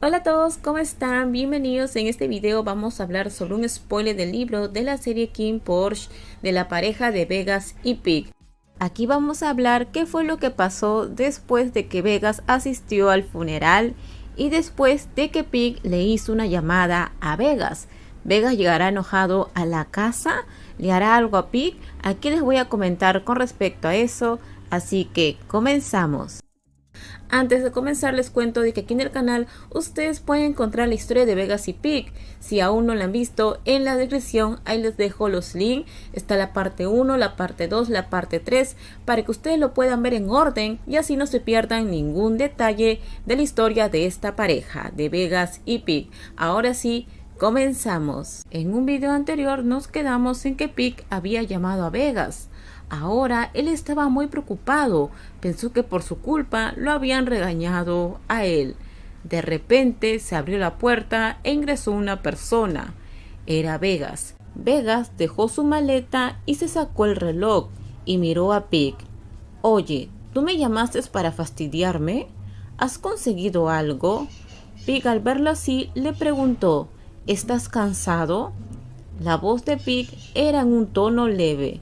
Hola a todos, ¿cómo están? Bienvenidos. En este video vamos a hablar sobre un spoiler del libro de la serie King Porsche de la pareja de Vegas y Pig. Aquí vamos a hablar qué fue lo que pasó después de que Vegas asistió al funeral y después de que Pig le hizo una llamada a Vegas. Vegas llegará enojado a la casa, le hará algo a Pig. Aquí les voy a comentar con respecto a eso, así que comenzamos. Antes de comenzar les cuento de que aquí en el canal ustedes pueden encontrar la historia de Vegas y Pig. Si aún no la han visto, en la descripción ahí les dejo los links. Está la parte 1, la parte 2, la parte 3 para que ustedes lo puedan ver en orden y así no se pierdan ningún detalle de la historia de esta pareja de Vegas y Pig. Ahora sí, comenzamos. En un video anterior nos quedamos en que Pig había llamado a Vegas. Ahora él estaba muy preocupado, pensó que por su culpa lo habían regañado a él. De repente se abrió la puerta e ingresó una persona. Era Vegas. Vegas dejó su maleta y se sacó el reloj y miró a Pig. Oye, ¿tú me llamaste para fastidiarme? ¿Has conseguido algo? Pig al verlo así le preguntó, ¿estás cansado? La voz de Pig era en un tono leve.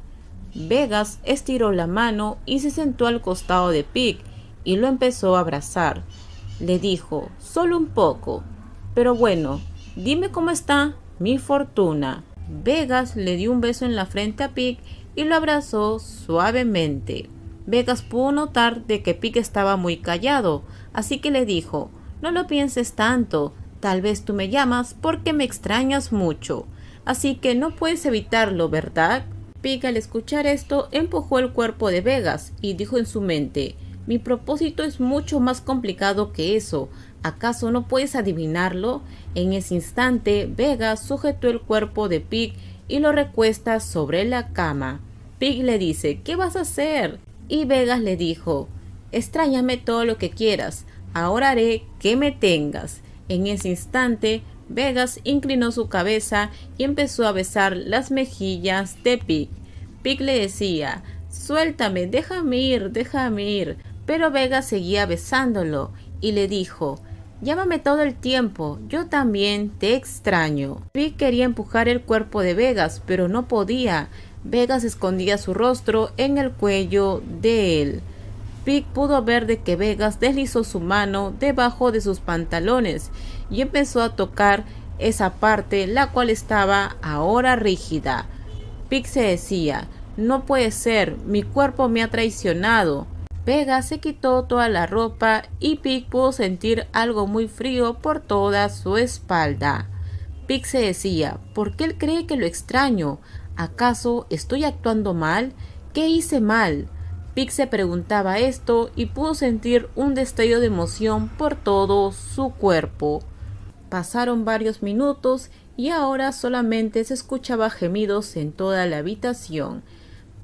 Vegas estiró la mano y se sentó al costado de Pig y lo empezó a abrazar. Le dijo, solo un poco, pero bueno, dime cómo está mi fortuna. Vegas le dio un beso en la frente a Pig y lo abrazó suavemente. Vegas pudo notar de que Pig estaba muy callado, así que le dijo, no lo pienses tanto, tal vez tú me llamas porque me extrañas mucho, así que no puedes evitarlo, ¿verdad? Pig al escuchar esto empujó el cuerpo de Vegas y dijo en su mente, mi propósito es mucho más complicado que eso, ¿acaso no puedes adivinarlo? En ese instante Vegas sujetó el cuerpo de Pig y lo recuesta sobre la cama. Pig le dice, ¿qué vas a hacer? Y Vegas le dijo, extrañame todo lo que quieras, ahora haré que me tengas. En ese instante Vegas inclinó su cabeza y empezó a besar las mejillas de Pig. Pig le decía, suéltame, déjame ir, pero Vegas seguía besándolo y le dijo, llámame todo el tiempo, yo también te extraño. Pig quería empujar el cuerpo de Vegas, pero no podía. Vegas escondía su rostro en el cuello de él. Pig pudo ver de que Vegas deslizó su mano debajo de sus pantalones y empezó a tocar esa parte la cual estaba ahora rígida. Pig se decía, no puede ser, mi cuerpo me ha traicionado. Vegas se quitó toda la ropa y Pig pudo sentir algo muy frío por toda su espalda. Pig se decía, ¿por qué él cree que lo extraño? ¿Acaso estoy actuando mal? ¿Qué hice mal? Pig se preguntaba esto y pudo sentir un destello de emoción por todo su cuerpo. Pasaron varios minutos y ahora solamente se escuchaba gemidos en toda la habitación.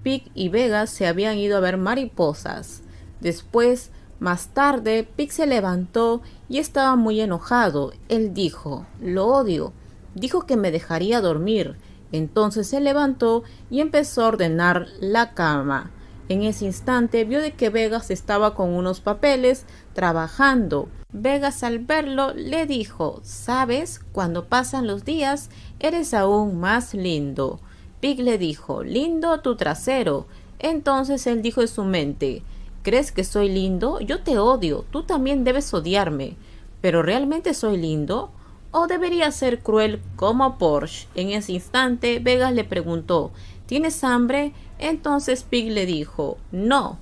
Pig y Vegas se habían ido a ver mariposas. Después, más tarde, Pig se levantó y estaba muy enojado. Él dijo, lo odio. Dijo que me dejaría dormir. Entonces se levantó y empezó a ordenar la cama. En ese instante vio de que Vegas estaba con unos papeles trabajando. Vegas al verlo le dijo, ¿sabes? Cuando pasan los días eres aún más lindo. Pig le dijo, lindo tu trasero. Entonces él dijo en su mente, ¿crees que soy lindo? Yo te odio, tú también debes odiarme. ¿Pero realmente soy lindo? ¿O debería ser cruel como Porsche? En ese instante Vegas le preguntó, ¿tienes hambre? Entonces Pig le dijo, no.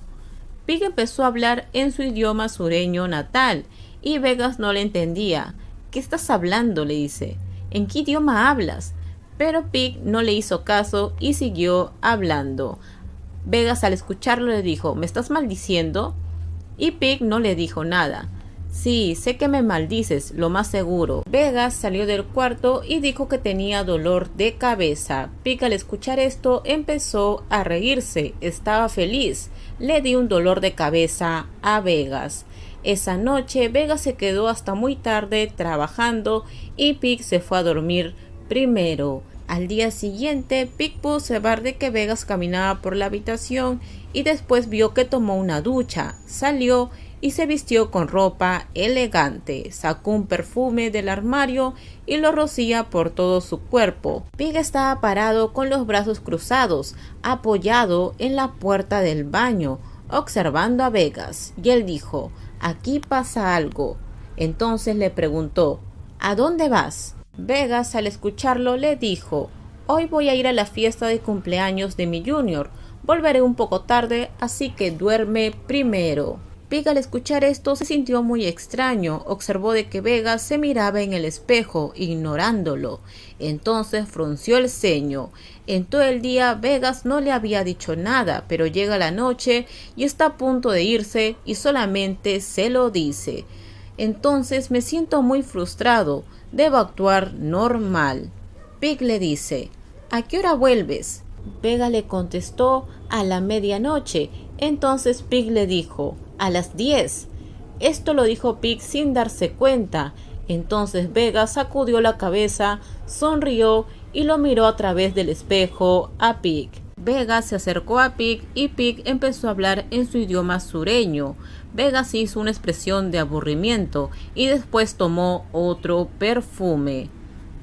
Pig empezó a hablar en su idioma sureño natal y Vegas no le entendía. ¿Qué estás hablando?, le dice. ¿En qué idioma hablas? Pero Pig no le hizo caso y siguió hablando. Vegas al escucharlo le dijo, ¿me estás maldiciendo? Y Pig no le dijo nada. Sí, sé que me maldices, lo más seguro. Vegas salió del cuarto y dijo que tenía dolor de cabeza. Pig al escuchar esto empezó a reírse, estaba feliz. Le dio un dolor de cabeza a Vegas. Esa noche Vegas se quedó hasta muy tarde trabajando y Pig se fue a dormir primero. Al día siguiente, Pig pudo observar de que Vegas caminaba por la habitación y después vio que tomó una ducha, salió y se vistió con ropa elegante. Sacó un perfume del armario y lo rocía por todo su cuerpo. Pig estaba parado con los brazos cruzados, apoyado en la puerta del baño, observando a Vegas, y él dijo: «Aquí pasa algo». Entonces le preguntó: «¿A dónde vas?». Vegas, al escucharlo, le dijo: «Hoy voy a ir a la fiesta de cumpleaños de mi junior. Volveré un poco tarde, así que duerme primero». Pig, al escuchar esto, se sintió muy extraño. Observó de que Vegas se miraba en el espejo, ignorándolo. Entonces frunció el ceño. En todo el día Vegas no le había dicho nada, pero llega la noche y está a punto de irse y solamente se lo dice. «Entonces me siento muy frustrado. Debo actuar normal». Pig le dice: «¿A qué hora vuelves?». Vega le contestó: «A la medianoche». Entonces Pig le dijo: «A las 10». Esto lo dijo Pig sin darse cuenta. Entonces Vega sacudió la cabeza, sonrió y lo miró a través del espejo a Pig. Vega se acercó a Pig y Pig empezó a hablar en su idioma sureño. Vega hizo una expresión de aburrimiento y después tomó otro perfume.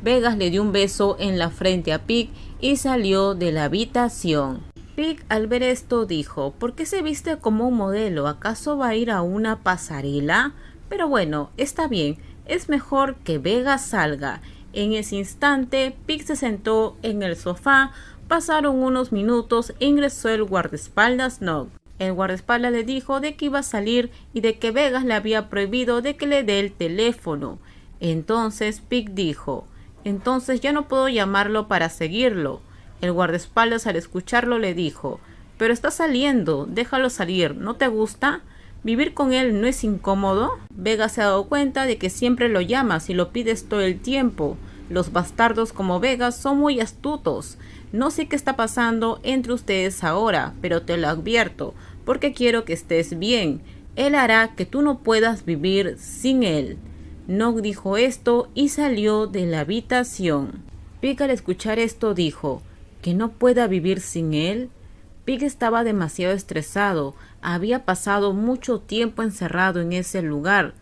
Vegas le dio un beso en la frente a Pig y salió de la habitación. Pig, al ver esto, dijo: «¿Por qué se viste como un modelo? ¿Acaso va a ir a una pasarela?». Pero bueno, está bien, es mejor que Vegas salga. En ese instante, Pig se sentó en el sofá. Pasaron unos minutos e ingresó el guardaespaldas Nog. El guardaespaldas le dijo de que iba a salir y de que Vegas le había prohibido de que le dé el teléfono. Entonces Pig dijo: «Entonces ya no puedo llamarlo para seguirlo». El guardaespaldas, al escucharlo, le dijo: «Pero está saliendo, déjalo salir, ¿no te gusta? ¿Vivir con él no es incómodo?». Vegas se ha dado cuenta de que siempre lo llamas y lo pides todo el tiempo. Los bastardos como Vegas son muy astutos. No sé qué está pasando entre ustedes ahora, pero te lo advierto, porque quiero que estés bien. Él hará que tú no puedas vivir sin él». Nog dijo esto y salió de la habitación. Pig, al escuchar esto, dijo: «¿Que no pueda vivir sin él?». Pig estaba demasiado estresado. Había pasado mucho tiempo encerrado en ese lugar.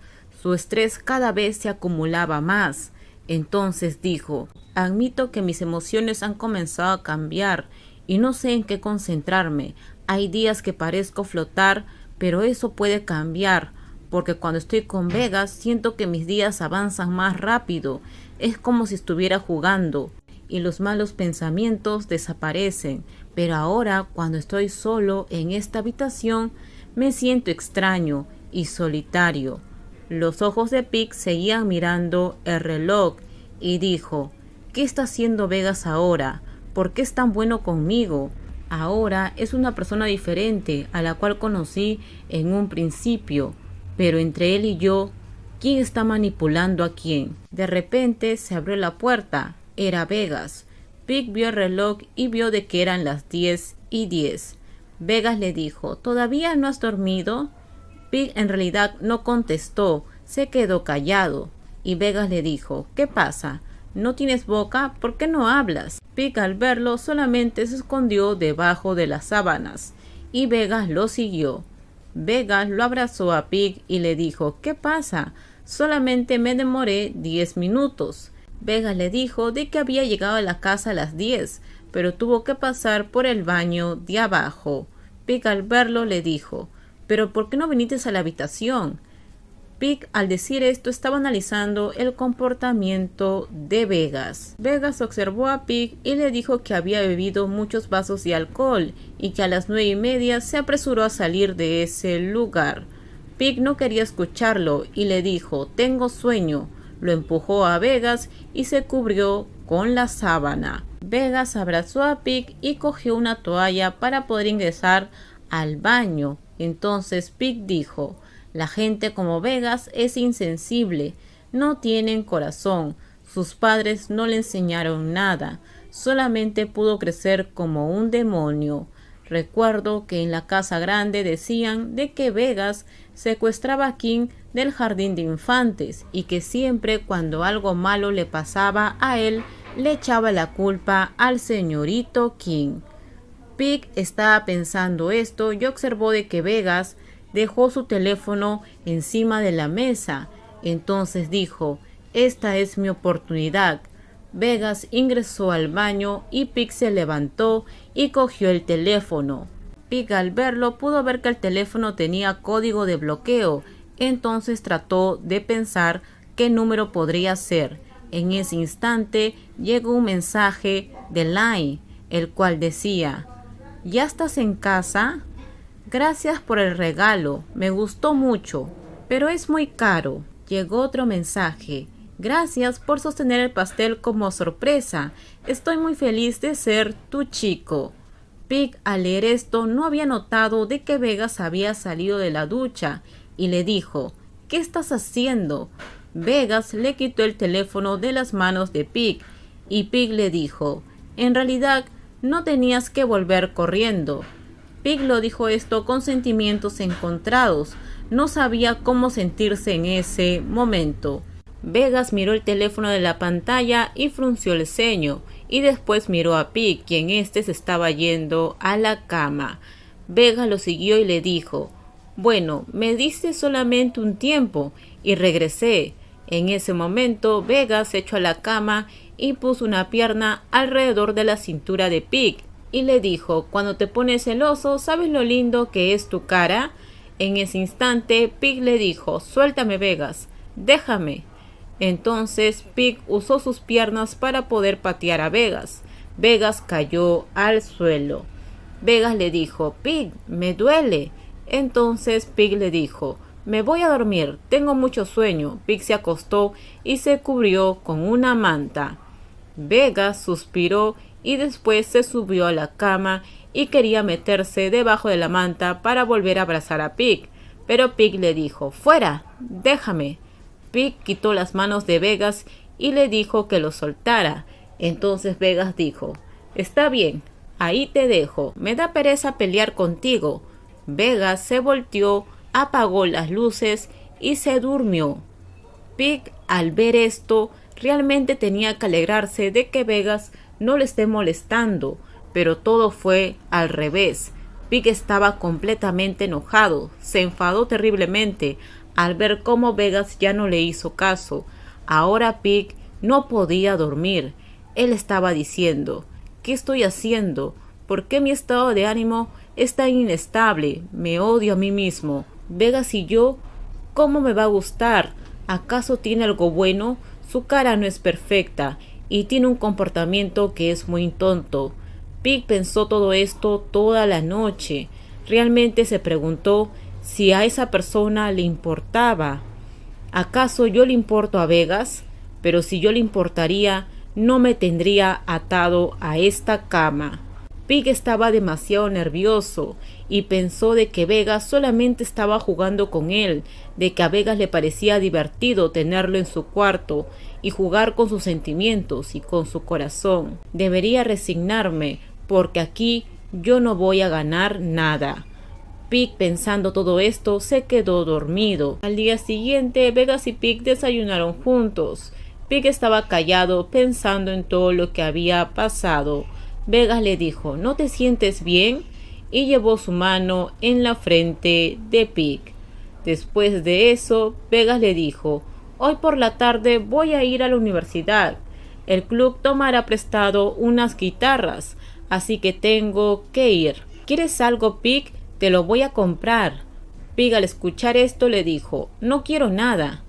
Su estrés cada vez se acumulaba más. Entonces dijo: «Admito que mis emociones han comenzado a cambiar y no sé en qué concentrarme. Hay días que parezco flotar, pero eso puede cambiar, porque cuando estoy con Vegas siento que mis días avanzan más rápido. Es como si estuviera jugando y los malos pensamientos desaparecen. Pero ahora, cuando estoy solo en esta habitación, me siento extraño y solitario». Los ojos de Pig seguían mirando el reloj y dijo: «¿Qué está haciendo Vegas ahora? ¿Por qué es tan bueno conmigo? Ahora es una persona diferente a la cual conocí en un principio. Pero entre él y yo, ¿quién está manipulando a quién?». De repente se abrió la puerta. Era Vegas. Pig vio el reloj y vio de que eran las 10:10. Vegas le dijo: «¿Todavía no has dormido?». Pig en realidad no contestó, se quedó callado. Y Vegas le dijo: «¿Qué pasa? ¿No tienes boca? ¿Por qué no hablas?». Pig, al verlo, solamente se escondió debajo de las sábanas y Vegas lo siguió. Vegas lo abrazó a Pig y le dijo: «¿Qué pasa? Solamente me demoré 10 minutos». Vegas le dijo de que había llegado a la casa a las 10, pero tuvo que pasar por el baño de abajo. Pig, al verlo, le dijo: «¿Pero por qué no viniste a la habitación?». Pig, al decir esto, estaba analizando el comportamiento de Vegas. Vegas observó a Pig y le dijo que había bebido muchos vasos de alcohol y que a las 9:30 se apresuró a salir de ese lugar. Pig no quería escucharlo y le dijo: «Tengo sueño». Lo empujó a Vegas y se cubrió con la sábana. Vegas abrazó a Pig y cogió una toalla para poder ingresar al baño. Entonces Pig dijo: «La gente como Vegas es insensible, no tienen corazón, sus padres no le enseñaron nada, solamente pudo crecer como un demonio». Recuerdo que en la casa grande decían de que Vegas secuestraba a King del jardín de infantes y que siempre cuando algo malo le pasaba a él, le echaba la culpa al señorito King. Pig estaba pensando esto y observó de que Vegas dejó su teléfono encima de la mesa. Entonces dijo: esta es mi oportunidad. Vegas ingresó al baño y Pig se levantó y cogió el teléfono. Pig, al verlo, pudo ver que el teléfono tenía código de bloqueo. Entonces trató de pensar qué número podría ser. En ese instante llegó un mensaje de Line, el cual decía: ¿ya estás en casa? Gracias por el regalo, me gustó mucho, pero es muy caro. Llegó otro mensaje: gracias por sostener el pastel como sorpresa, estoy muy feliz de ser tu chico. Pig, al leer esto, no había notado de que Vegas había salido de la ducha y le dijo: ¿qué estás haciendo? Vegas le quitó el teléfono de las manos de Pig y Pig le dijo: en realidad no tenías que volver corriendo. Pig lo dijo esto con sentimientos encontrados, no sabía cómo sentirse en ese momento. Vegas miró el teléfono de la pantalla y frunció el ceño, y después miró a Pig, quien se estaba yendo a la cama. Vegas lo siguió y le dijo: bueno, me diste solamente un tiempo y regresé. En ese momento Vegas se echó a la cama y puso una pierna alrededor de la cintura de Pig y le dijo: cuando te pones celoso, ¿sabes lo lindo que es tu cara? En ese instante Pig le dijo: suéltame, Vegas, déjame. Entonces Pig usó sus piernas para poder patear a Vegas. Vegas cayó al suelo. Vegas le dijo: Pig, me duele. Entonces Pig le dijo: me voy a dormir, tengo mucho sueño. Pig se acostó y se cubrió con una manta. Vegas suspiró y después se subió a la cama y quería meterse debajo de la manta para volver a abrazar a Pig. Pero Pig le dijo: fuera, déjame. Pig quitó las manos de Vegas y le dijo que lo soltara. Entonces Vegas dijo: está bien, ahí te dejo, me da pereza pelear contigo. Vegas se volteó, apagó las luces y se durmió. Pig, al ver esto, realmente tenía que alegrarse de que Vegas no le esté molestando, pero todo fue al revés. Pig estaba completamente enojado, se enfadó terriblemente al ver cómo Vegas ya no le hizo caso. Ahora Pig no podía dormir. Él estaba diciendo: ¿qué estoy haciendo? ¿Por qué mi estado de ánimo es tan inestable? Me odio a mí mismo. Vegas y yo, ¿cómo me va a gustar? ¿Acaso tiene algo bueno? Su cara no es perfecta y tiene un comportamiento que es muy tonto. Pig pensó todo esto toda la noche. Realmente se preguntó si a esa persona le importaba. ¿Acaso yo le importo a Vegas? Pero si yo le importaría, no me tendría atado a esta cama. Pig estaba demasiado nervioso y pensó de que Vegas solamente estaba jugando con él, de que a Vegas le parecía divertido tenerlo en su cuarto y jugar con sus sentimientos y con su corazón. Debería resignarme, porque aquí yo no voy a ganar nada. Pig, pensando todo esto, se quedó dormido. Al día siguiente, Vegas y Pig desayunaron juntos. Pig estaba callado, pensando en todo lo que había pasado. Vegas le dijo: ¿no te sientes bien? Y llevó su mano en la frente de Pig. Después de eso, Vegas le dijo: hoy por la tarde voy a ir a la universidad. El club tomará prestado unas guitarras, así que tengo que ir. ¿Quieres algo, Pig? Te lo voy a comprar. Pig, al escuchar esto, le dijo: no quiero nada.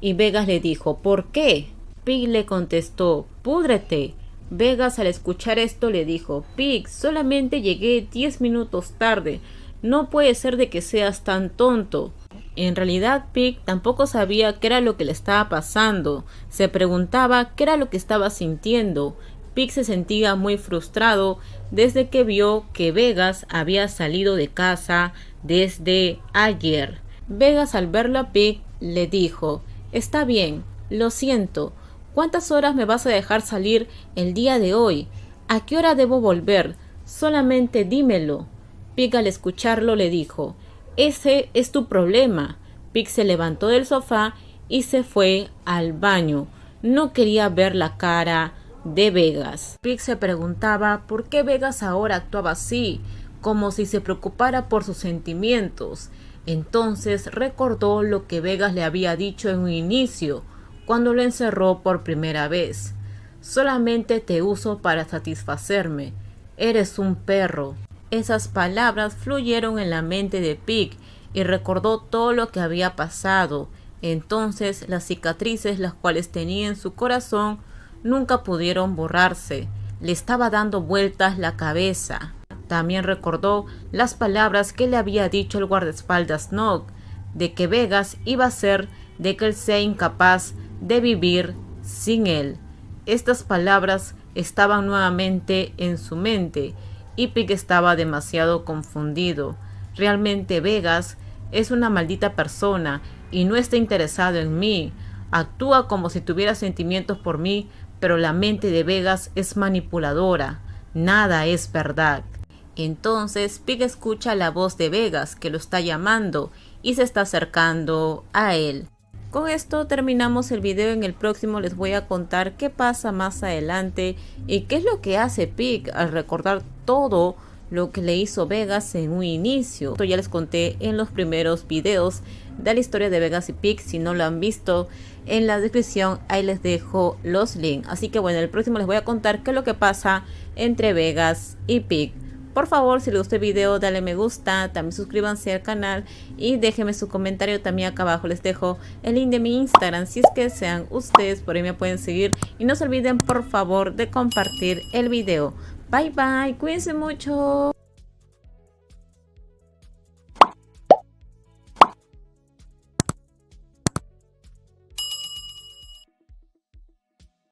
Y Vegas le dijo: ¿por qué? Pig le contestó: púdrete. Vegas, al escuchar esto, le dijo: Pig, solamente llegué 10 minutos tarde. No puede ser de que seas tan tonto. En realidad, Pig tampoco sabía qué era lo que le estaba pasando. Se preguntaba qué era lo que estaba sintiendo. Pig se sentía muy frustrado desde que vio que Vegas había salido de casa desde ayer. Vegas, al verlo a Pig, le dijo: está bien, lo siento. ¿Cuántas horas me vas a dejar salir el día de hoy? ¿A qué hora debo volver? Solamente dímelo. Pig, al escucharlo, le dijo: ese es tu problema. Pig se levantó del sofá y se fue al baño. No quería ver la cara de Vegas. Pig se preguntaba por qué Vegas ahora actuaba así, como si se preocupara por sus sentimientos. Entonces recordó lo que Vegas le había dicho en un inicio, cuando lo encerró por primera vez. Solamente te uso para satisfacerme. Eres un perro. Esas palabras fluyeron en la mente de Pig y recordó todo lo que había pasado. Entonces las cicatrices las cuales tenía en su corazón nunca pudieron borrarse. Le estaba dando vueltas la cabeza. También recordó las palabras que le había dicho el guardaespaldas Nog, de que Vegas iba a ser de que él sea incapaz de vivir sin él. Estas palabras estaban nuevamente en su mente y Pig estaba demasiado confundido. Realmente Vegas es una maldita persona y no está interesado en mí. Actúa como si tuviera sentimientos por mí, pero la mente de Vegas es manipuladora. Nada es verdad. Entonces Pig escucha la voz de Vegas que lo está llamando y se está acercando a él. Con esto terminamos el video. En el próximo les voy a contar qué pasa más adelante y qué es lo que hace Pig al recordar todo lo que le hizo Vegas en un inicio. Esto ya les conté en los primeros videos de la historia de Vegas y Pig. Si no lo han visto, en la descripción ahí les dejo los links. Así que bueno, en el próximo les voy a contar qué es lo que pasa entre Vegas y Pig. Por favor, si les gustó el video, dale me gusta, también suscríbanse al canal y déjenme su comentario. También acá abajo les dejo el link de mi Instagram, si es que sean ustedes, por ahí me pueden seguir. Y no se olviden por favor de compartir el video. Bye bye, cuídense mucho.